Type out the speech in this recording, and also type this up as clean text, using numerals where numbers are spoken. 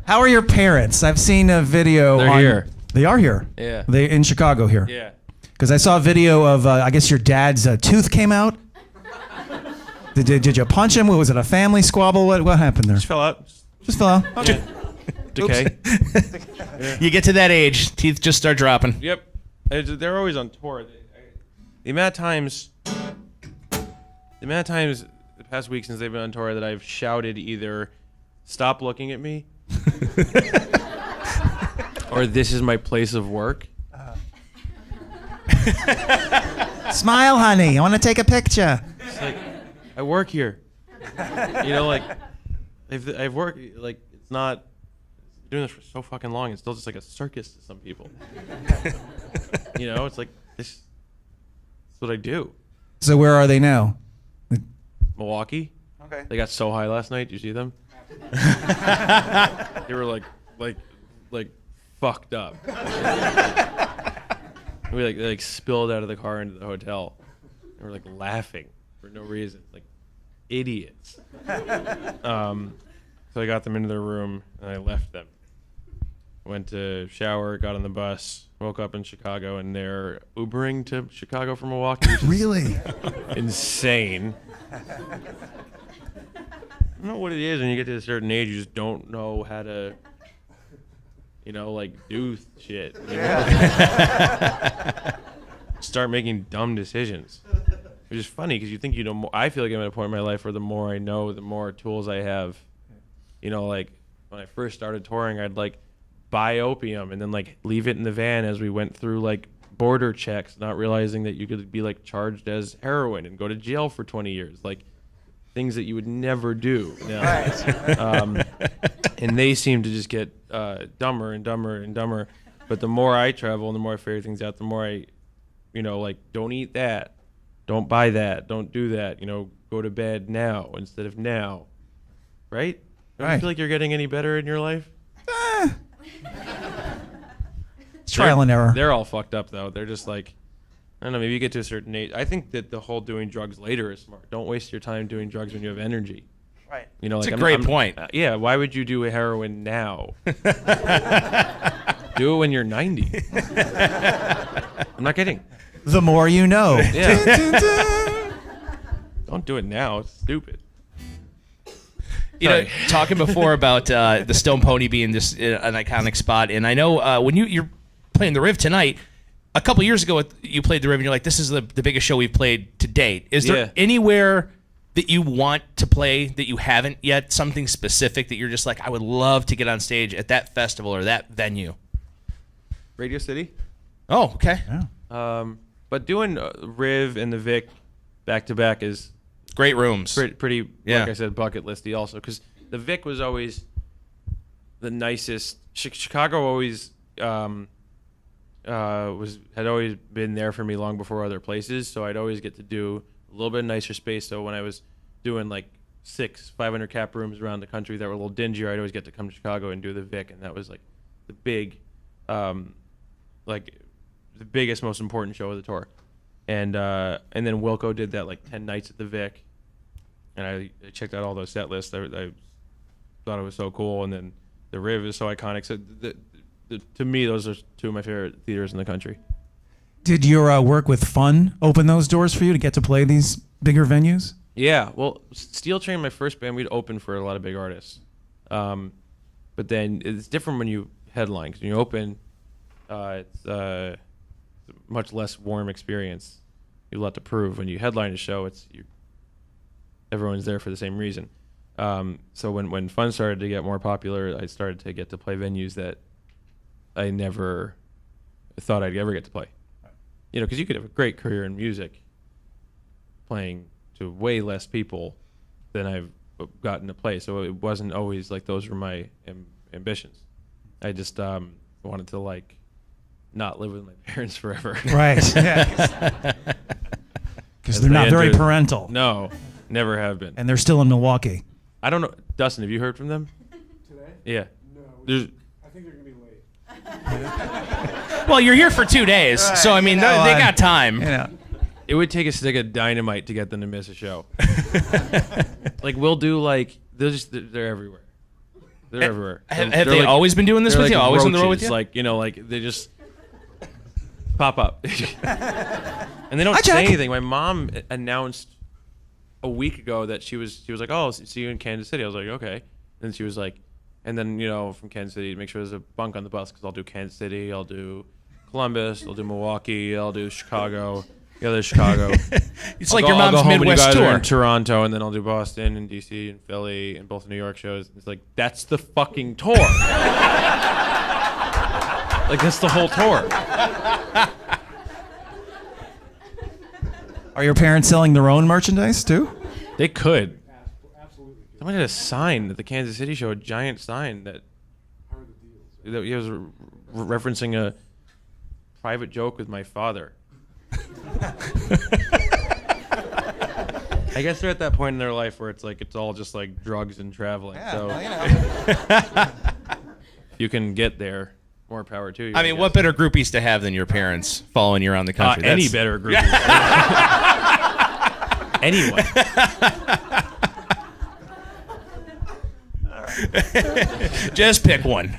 How are your parents? I've seen a video. They're here. They are here. Yeah. They in Chicago here. Yeah. Because I saw a video of, I guess your dad's tooth came out. Did you punch him? Was it a family squabble? What happened there? Just fell out. Just fell out. Yeah. Decay. You get to that age, teeth just start dropping. Yep. They're always on tour. The amount of times the past week since they've been on tour that I've shouted either "Stop looking at me" or "This is my place of work." Smile, honey. I want to take a picture. It's like, I work here. You know, like I've worked. Like it's not doing this for so fucking long. It's still just like a circus to some people. You know, it's like this. That's what I do. So where are they now? Milwaukee. Okay. They got so high last night. Did you see them? They were like fucked up. They spilled out of the car into the hotel. They were like laughing for no reason, like idiots. So I got them into their room and I left them. Went to shower, got on the bus, woke up in Chicago, and they're Ubering to Chicago from Milwaukee. Really? Insane. I don't know what it is when you get to a certain age, you just don't know how to, like do shit. Start making dumb decisions. Which is funny because you think you know more. I feel like I'm at a point in my life where the more I know, the more tools I have. Like when I first started touring, I'd like buy opium and then like leave it in the van as we went through like border checks, not realizing that you could be like charged as heroin and go to jail for 20 years. Like things that you would never do. Right. And they seem to just get dumber and dumber and dumber. But the more I travel and the more I figure things out, the more I, like don't eat that, don't buy that, don't do that, go to bed now instead of now. Right? Don't you feel like you're getting any better in your life? It's trial and error. They're all fucked up though. They're just like, I don't know, maybe you get to a certain age. I think that the whole doing drugs later is smart. Don't waste your time doing drugs when you have energy. Right. It's a great point. Yeah, why would you do heroin now? Do it when you're 90. I'm not kidding. The more you know. Yeah. Don't do it now. It's stupid. Talking before about the Stone Pony being this an iconic spot, and I know when you're playing the Riv tonight, a couple years ago you played the Riv, and you're like, this is the biggest show we've played to date. Is there anywhere that you want to play that you haven't yet, something specific that you're just like, I would love to get on stage at that festival or that venue? Radio City. Oh, okay. Yeah. But doing Riv and the Vic back-to-back is great rooms. Pretty like I said, bucket listy also, because the Vic was always the nicest. Chicago always had always been there for me long before other places, so I'd always get to do a little bit nicer space. So when I was doing like 500 cap rooms around the country that were a little dingier, I'd always get to come to Chicago and do the Vic, and that was like the big, like the biggest, most important show of the tour. And then Wilco did that like 10 nights at the Vic, and I checked out all those set lists. I thought it was so cool, and then the Riv is so iconic. So to me, those are two of my favorite theaters in the country. Did your work with Fun open those doors for you to get to play these bigger venues? Yeah, well, Steel Train, my first band, we'd open for a lot of big artists. But then it's different when you headline, because when you open, it's a much less warm experience. You have a lot to prove. When you headline a show, everyone's there for the same reason. So when Fun started to get more popular, I started to get to play venues that I never thought I'd ever get to play. Because you could have a great career in music playing to way less people than I've gotten to play. So it wasn't always like those were my ambitions. I just wanted to like not live with my parents forever. Right. Because they're not very parental. No, never have been. And they're still in Milwaukee. I don't know. Dustin, have you heard from them? Today? Yeah. No. I think they're going to be late. Well, you're here for 2 days, right, so I mean, they got time. It would take a stick of dynamite to get them to miss a show. Like we'll do they're everywhere. They're everywhere. Have They're they like- always been doing this they're with like you? Always on the road with roaches, you? Like, you know, like they just pop up. And they don't Hi, say Jack. anything. My mom announced a week ago that she was like, "Oh, see you in Kansas City." I was like, "Okay." And she was like, and then, you know, from Kansas City, make sure there's a bunk on the bus because I'll do Kansas City, I'll do Columbus, I'll do Milwaukee, I'll do Chicago. Yeah, there's Chicago. It's like your mom's I'll go home Midwest when you guys are tour. in Toronto, and then I'll do Boston and DC and Philly and both New York shows. It's like, that's the fucking tour. Like, that's the whole tour. Are your parents selling their own merchandise too? They could. Absolutely. Someone had a sign at the Kansas City show, a giant sign that How are the deals? he was referencing a private joke with my father. I guess they're at that point in their life where it's like it's all just like drugs and traveling. So if you can get there, more power to you. I mean, what better groupies to have than your parents following you around the country? Any That's- better group? Anyone. Just pick one.